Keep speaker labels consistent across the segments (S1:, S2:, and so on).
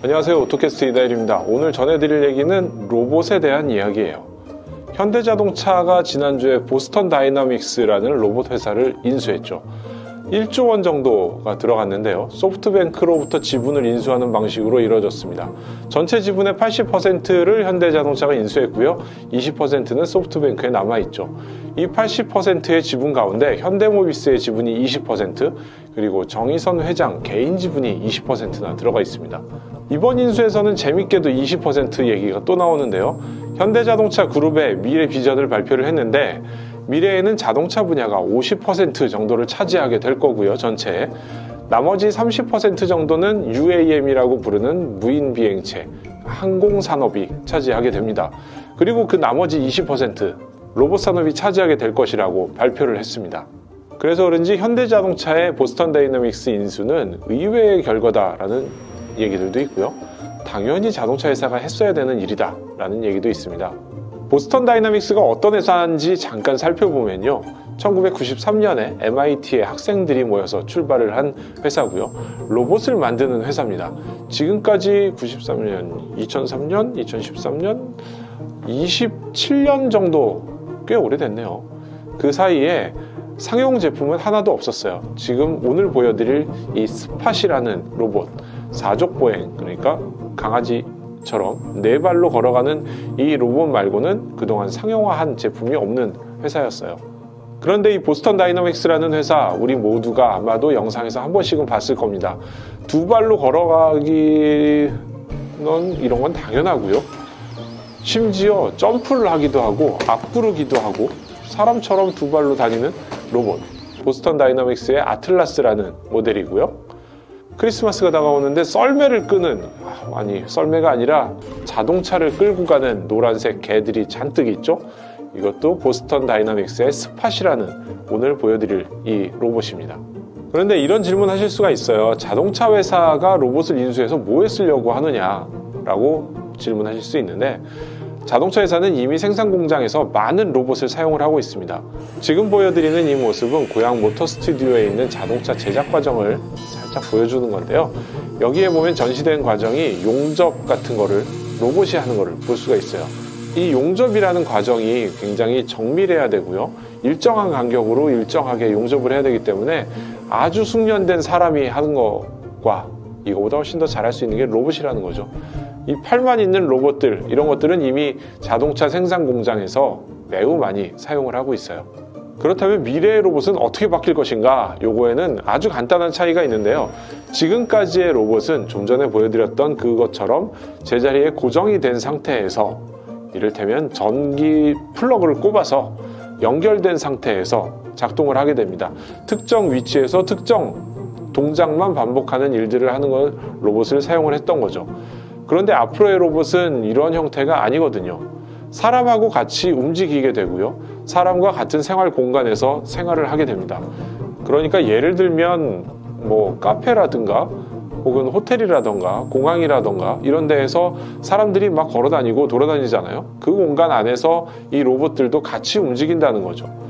S1: 안녕하세요, 오토캐스트 이다일입니다. 오늘 전해드릴 얘기는 로봇에 대한 이야기예요. 현대자동차가 지난주에 보스턴 다이나믹스라는 로봇 회사를 인수했죠. 1조 원 정도가 들어갔는데요. 소프트뱅크로부터 지분을 인수하는 방식으로 이루어졌습니다. 전체 지분의 80%를 현대자동차가 인수했고요. 20%는 소프트뱅크에 남아있죠. 이 80%의 지분 가운데 현대모비스의 지분이 20%, 그리고 정의선 회장 개인 지분이 20%나 들어가 있습니다. 이번 인수에서는 재밌게도 20% 얘기가 또 나오는데요. 현대자동차 그룹의 미래 비전을 발표를 했는데 미래에는 자동차 분야가 50% 정도를 차지하게 될 거고요, 전체에. 나머지 30% 정도는 UAM이라고 부르는 무인비행체, 항공산업이 차지하게 됩니다. 그리고 그 나머지 20% 로봇 산업이 차지하게 될 것이라고 발표를 했습니다. 그래서 그런지 현대자동차의 보스턴 다이나믹스 인수는 의외의 결과다라는 얘기들도 있고요. 당연히 자동차 회사가 했어야 되는 일이다 라는 얘기도 있습니다. 보스턴 다이나믹스가 어떤 회사인지 잠깐 살펴보면요. 1993년에 MIT의 학생들이 모여서 출발을 한 회사고요. 로봇을 만드는 회사입니다. 지금까지 93년, 2003년, 2013년, 27년 정도 꽤 오래됐네요. 그 사이에 상용 제품은 하나도 없었어요. 지금 오늘 보여드릴 이 스팟이라는 로봇, 사족보행, 그러니까 강아지처럼 네 발로 걸어가는 이 로봇 말고는 그동안 상용화한 제품이 없는 회사였어요. 그런데 이 보스턴 다이나믹스라는 회사, 우리 모두가 아마도 영상에서 한 번씩은 봤을 겁니다. 두 발로 걸어가기는 이런 건 당연하고요. 심지어 점프를 하기도 하고 앞구르기도 하고 사람처럼 두 발로 다니는 로봇, 보스턴 다이나믹스의 아틀라스라는 모델이고요. 크리스마스가 다가오는데 썰매를 끄는, 아니 썰매가 아니라 자동차를 끌고 가는 노란색 개들이 잔뜩 있죠. 이것도 보스턴 다이나믹스의 스팟이라는 오늘 보여드릴 이 로봇입니다. 그런데 이런 질문 하실 수가 있어요. 자동차 회사가 로봇을 인수해서 뭐에 쓰려고 하느냐 라고 질문하실 수 있는데, 자동차 회사는 이미 생산 공장에서 많은 로봇을 사용을 하고 있습니다. 지금 보여드리는 이 모습은 고양 모터 스튜디오에 있는 자동차 제작 과정을 살짝 보여주는 건데요. 여기에 보면 전시된 과정이 용접 같은 거를 로봇이 하는 거를 볼 수가 있어요. 이 용접이라는 과정이 굉장히 정밀해야 되고요. 일정한 간격으로 일정하게 용접을 해야 되기 때문에 아주 숙련된 사람이 하는 것과 이거보다 훨씬 더 잘할 수 있는 게 로봇이라는 거죠. 이 팔만 있는 로봇들, 이런 것들은 이미 자동차 생산 공장에서 매우 많이 사용을 하고 있어요. 그렇다면 미래의 로봇은 어떻게 바뀔 것인가? 요거에는 아주 간단한 차이가 있는데요. 지금까지의 로봇은 좀 전에 보여드렸던 그것처럼 제자리에 고정이 된 상태에서, 이를테면 전기 플러그를 꼽아서 연결된 상태에서 작동을 하게 됩니다. 특정 위치에서 특정 동작만 반복하는 일들을 하는 걸 로봇을 사용을 했던 거죠. 그런데 앞으로의 로봇은 이런 형태가 아니거든요. 사람하고 같이 움직이게 되고요. 사람과 같은 생활 공간에서 생활을 하게 됩니다. 그러니까 예를 들면 뭐 카페라든가 혹은 호텔이라던가 공항이라던가 이런 데에서 사람들이 막 걸어 다니고 돌아다니잖아요. 그 공간 안에서 이 로봇들도 같이 움직인다는 거죠.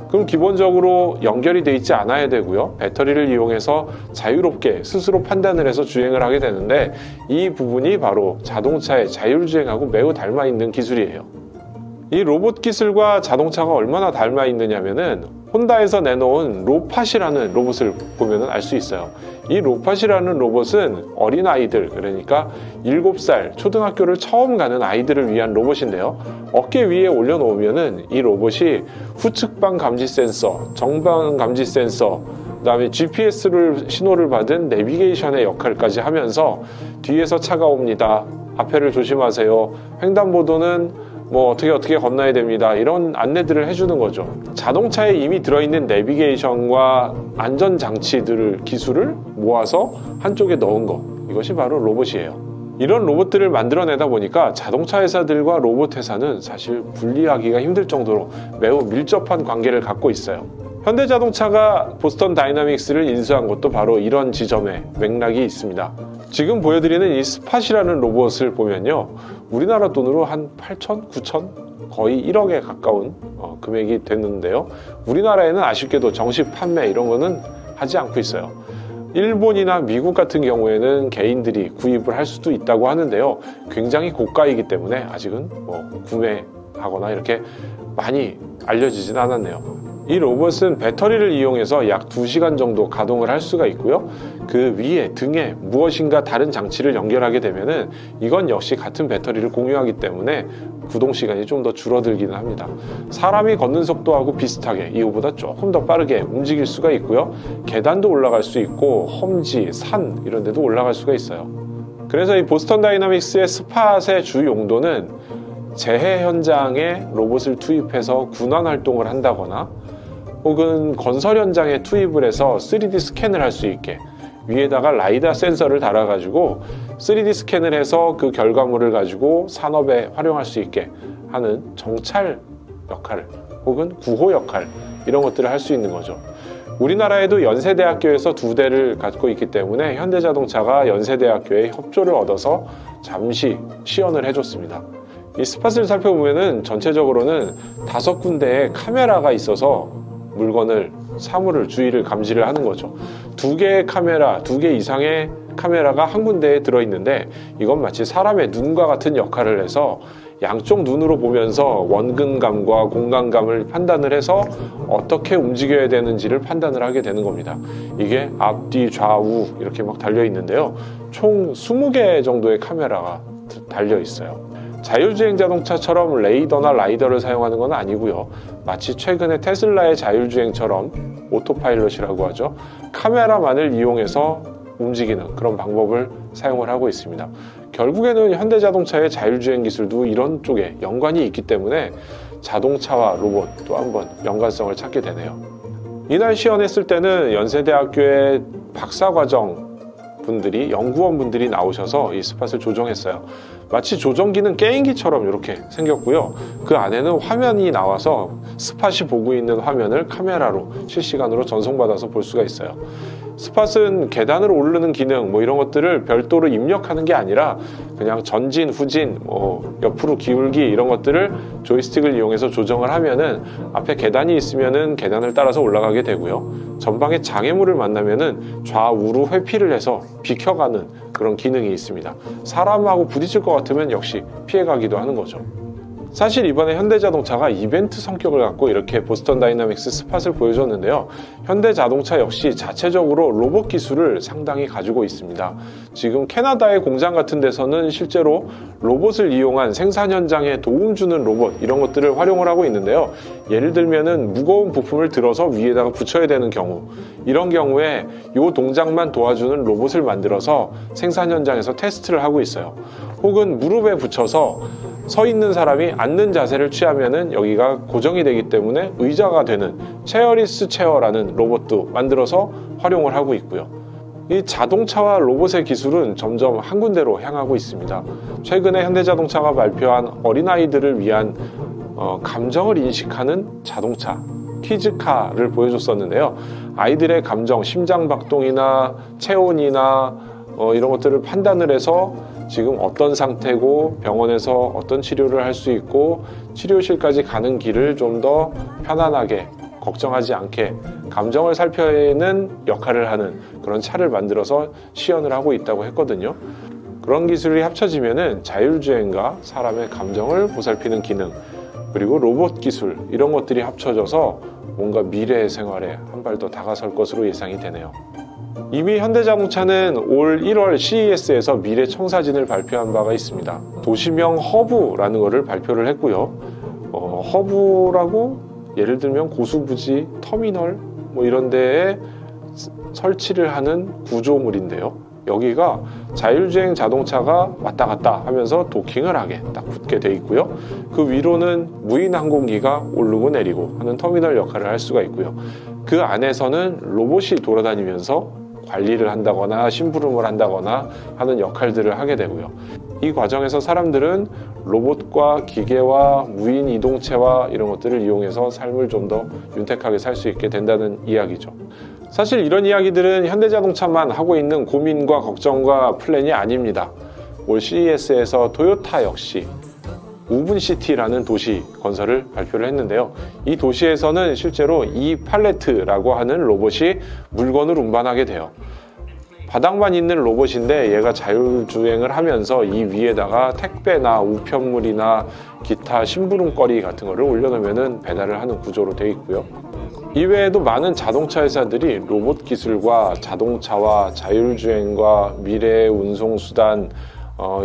S1: 그럼 기본적으로 연결이 돼 있지 않아야 되고요. 배터리를 이용해서 자유롭게 스스로 판단을 해서 주행을 하게 되는데, 이 부분이 바로 자동차의 자율주행하고 매우 닮아 있는 기술이에요. 이 로봇 기술과 자동차가 얼마나 닮아 있느냐면은 혼다에서 내놓은 로팟이라는 로봇을 보면 알 수 있어요. 이 로팟이라는 로봇은 어린아이들, 그러니까 7살 초등학교를 처음 가는 아이들을 위한 로봇인데요. 어깨 위에 올려놓으면은 이 로봇이 후측방 감지 센서, 정방 감지 센서, 그 다음에 GPS를 신호를 받은 내비게이션의 역할까지 하면서 뒤에서 차가 옵니다, 앞에를 조심하세요, 횡단보도는 뭐 어떻게 건너야 됩니다. 이런 안내들을 해주는 거죠. 자동차에 이미 들어있는 내비게이션과 안전장치들 기술을 모아서 한쪽에 넣은 거, 이것이 바로 로봇이에요. 이런 로봇들을 만들어내다 보니까 자동차 회사들과 로봇 회사는 사실 분리하기가 힘들 정도로 매우 밀접한 관계를 갖고 있어요. 현대자동차가 보스턴 다이나믹스를 인수한 것도 바로 이런 지점에 맥락이 있습니다. 지금 보여드리는 이 스팟이라는 로봇을 보면요, 우리나라 돈으로 한 8천, 9천, 거의 1억에 가까운 금액이 됐는데요, 우리나라에는 아쉽게도 정식 판매 이런 거는 하지 않고 있어요. 일본이나 미국 같은 경우에는 개인들이 구입을 할 수도 있다고 하는데요, 굉장히 고가이기 때문에 아직은 구매하거나 이렇게 많이 알려지진 않았네요. 이 로봇은 배터리를 이용해서 약 2시간 정도 가동을 할 수가 있고요, 그 위에 등에 무엇인가 다른 장치를 연결하게 되면은 이건 역시 같은 배터리를 공유하기 때문에 구동 시간이 좀 더 줄어들기는 합니다. 사람이 걷는 속도하고 비슷하게 이거보다 조금 더 빠르게 움직일 수가 있고요, 계단도 올라갈 수 있고 험지, 산 이런 데도 올라갈 수가 있어요. 그래서 이 보스턴 다이나믹스의 스팟의 주 용도는 재해 현장에 로봇을 투입해서 군환 활동을 한다거나 혹은 건설 현장에 투입을 해서 3D 스캔을 할 수 있게 위에다가 라이다 센서를 달아가지고 3D 스캔을 해서 그 결과물을 가지고 산업에 활용할 수 있게 하는 정찰 역할 혹은 구호 역할, 이런 것들을 할 수 있는 거죠. 우리나라에도 연세대학교에서 2대를 갖고 있기 때문에 현대자동차가 연세대학교의 협조를 얻어서 잠시 시연을 해줬습니다. 이 스팟을 살펴보면은 전체적으로는 5군데의 카메라가 있어서 물건을, 사물을, 주위를 감지를 하는 거죠. 2개의 카메라, 2개 이상의 카메라가 한 군데에 들어있는데 이건 마치 사람의 눈과 같은 역할을 해서 양쪽 눈으로 보면서 원근감과 공간감을 판단을 해서 어떻게 움직여야 되는지를 판단을 하게 되는 겁니다. 이게 앞뒤 좌우 이렇게 막 달려 있는데요, 총 20개 정도의 카메라가 달려 있어요. 자율주행 자동차처럼 레이더나 라이더를 사용하는 건 아니고요, 마치 최근에 테슬라의 자율주행처럼 오토파일럿이라고 하죠, 카메라만을 이용해서 움직이는 그런 방법을 사용을 하고 있습니다. 결국에는 현대자동차의 자율주행 기술도 이런 쪽에 연관이 있기 때문에 자동차와 로봇 또 한번 연관성을 찾게 되네요. 이날 시연했을 때는 연세대학교의 박사과정 분들이, 연구원 분들이 나오셔서 이 스팟을 조정했어요. 마치 조정기는 게임기처럼 이렇게 생겼고요, 그 안에는 화면이 나와서 스팟이 보고 있는 화면을 카메라로 실시간으로 전송받아서 볼 수가 있어요. 스팟은 계단으로 오르는 기능 이런 것들을 별도로 입력하는 게 아니라 그냥 전진, 후진, 옆으로 기울기 이런 것들을 조이스틱을 이용해서 조정을 하면은 앞에 계단이 있으면은 계단을 따라서 올라가게 되고요, 전방에 장애물을 만나면은 좌우로 회피를 해서 비켜가는 그런 기능이 있습니다. 사람하고 부딪힐 것 같으면 역시 피해가기도 하는 거죠. 사실 이번에 현대자동차가 이벤트 성격을 갖고 이렇게 보스턴 다이나믹스 스팟을 보여줬는데요, 현대자동차 역시 자체적으로 로봇 기술을 상당히 가지고 있습니다. 지금 캐나다의 공장 같은 데서는 실제로 로봇을 이용한 생산 현장에 도움 주는 로봇 이런 것들을 활용을 하고 있는데요, 예를 들면은 무거운 부품을 들어서 위에다가 붙여야 되는 경우, 이런 경우에 이 동작만 도와주는 로봇을 만들어서 생산 현장에서 테스트를 하고 있어요. 혹은 무릎에 붙여서 서 있는 사람이 앉는 자세를 취하면은 여기가 고정이 되기 때문에 의자가 되는 체어리스 체어라는 로봇도 만들어서 활용을 하고 있고요. 이 자동차와 로봇의 기술은 점점 한 군데로 향하고 있습니다. 최근에 현대자동차가 발표한 어린아이들을 위한 감정을 인식하는 자동차 키즈카를 보여줬었는데요, 아이들의 감정, 심장박동이나 체온이나 이런 것들을 판단을 해서 지금 어떤 상태고 병원에서 어떤 치료를 할 수 있고 치료실까지 가는 길을 좀 더 편안하게 걱정하지 않게 감정을 살펴내는 역할을 하는 그런 차를 만들어서 시연을 하고 있다고 했거든요. 그런 기술이 합쳐지면은 자율주행과 사람의 감정을 보살피는 기능, 그리고 로봇 기술 이런 것들이 합쳐져서 뭔가 미래의 생활에 한 발 더 다가설 것으로 예상이 되네요. 이미 현대자동차는 올 1월 CES에서 미래 청사진을 발표한 바가 있습니다. 도시명 허브라는 것을 발표를 했고요. 허브라고 예를 들면 고수부지, 터미널 이런 데에 설치를 하는 구조물인데요. 여기가 자율주행 자동차가 왔다 갔다 하면서 도킹을 하게 딱 붙게 돼 있고요. 그 위로는 무인 항공기가 오르고 내리고 하는 터미널 역할을 할 수가 있고요. 그 안에서는 로봇이 돌아다니면서 관리를 한다거나 심부름을 한다거나 하는 역할들을 하게 되고요. 이 과정에서 사람들은 로봇과 기계와 무인 이동체와 이런 것들을 이용해서 삶을 좀 더 윤택하게 살 수 있게 된다는 이야기죠. 사실 이런 이야기들은 현대자동차만 하고 있는 고민과 걱정과 플랜이 아닙니다. 올 CES에서 토요타 역시 우분시티라는 도시 건설을 발표를 했는데요. 이 도시에서는 실제로 이 팔레트라고 하는 로봇이 물건을 운반하게 돼요. 바닥만 있는 로봇인데 얘가 자율주행을 하면서 이 위에다가 택배나 우편물이나 기타 심부름거리 같은 거를 올려놓으면 배달을 하는 구조로 되어 있고요. 이외에도 많은 자동차 회사들이 로봇 기술과 자동차와 자율주행과 미래의 운송수단,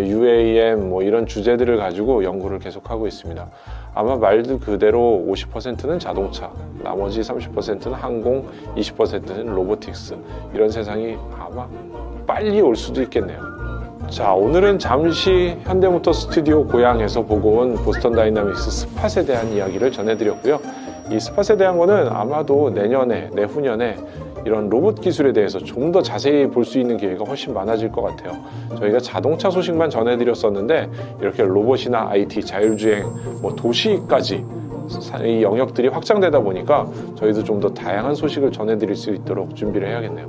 S1: UAM 이런 주제들을 가지고 연구를 계속하고 있습니다. 아마 말 그대로 50%는 자동차, 나머지 30%는 항공, 20%는 로보틱스, 이런 세상이 아마 빨리 올 수도 있겠네요. 자, 오늘은 잠시 현대모터 스튜디오 고향에서 보고 온 보스턴 다이나믹스 스팟에 대한 이야기를 전해드렸고요. 이 스팟에 대한 거는 아마도 내년에, 내후년에 이런 로봇 기술에 대해서 좀 더 자세히 볼 수 있는 기회가 훨씬 많아질 것 같아요. 저희가 자동차 소식만 전해드렸었는데 이렇게 로봇이나 IT, 자율주행, 도시까지 이 영역들이 확장되다 보니까 저희도 좀 더 다양한 소식을 전해드릴 수 있도록 준비를 해야겠네요.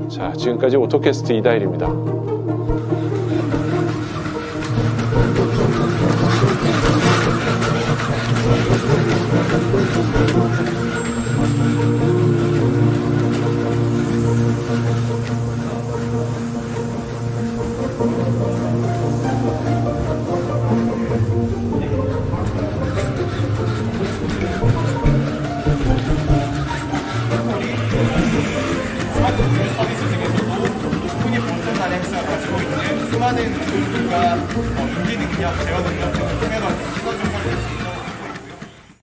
S1: 자, 지금까지 오토캐스트 이다일입니다.
S2: 서비스 중에서도 흔히 보스턴 행사가 가지고 있는 수많은 기술과 인지 능력, 제어 능력 등을 통해서 시선 조사를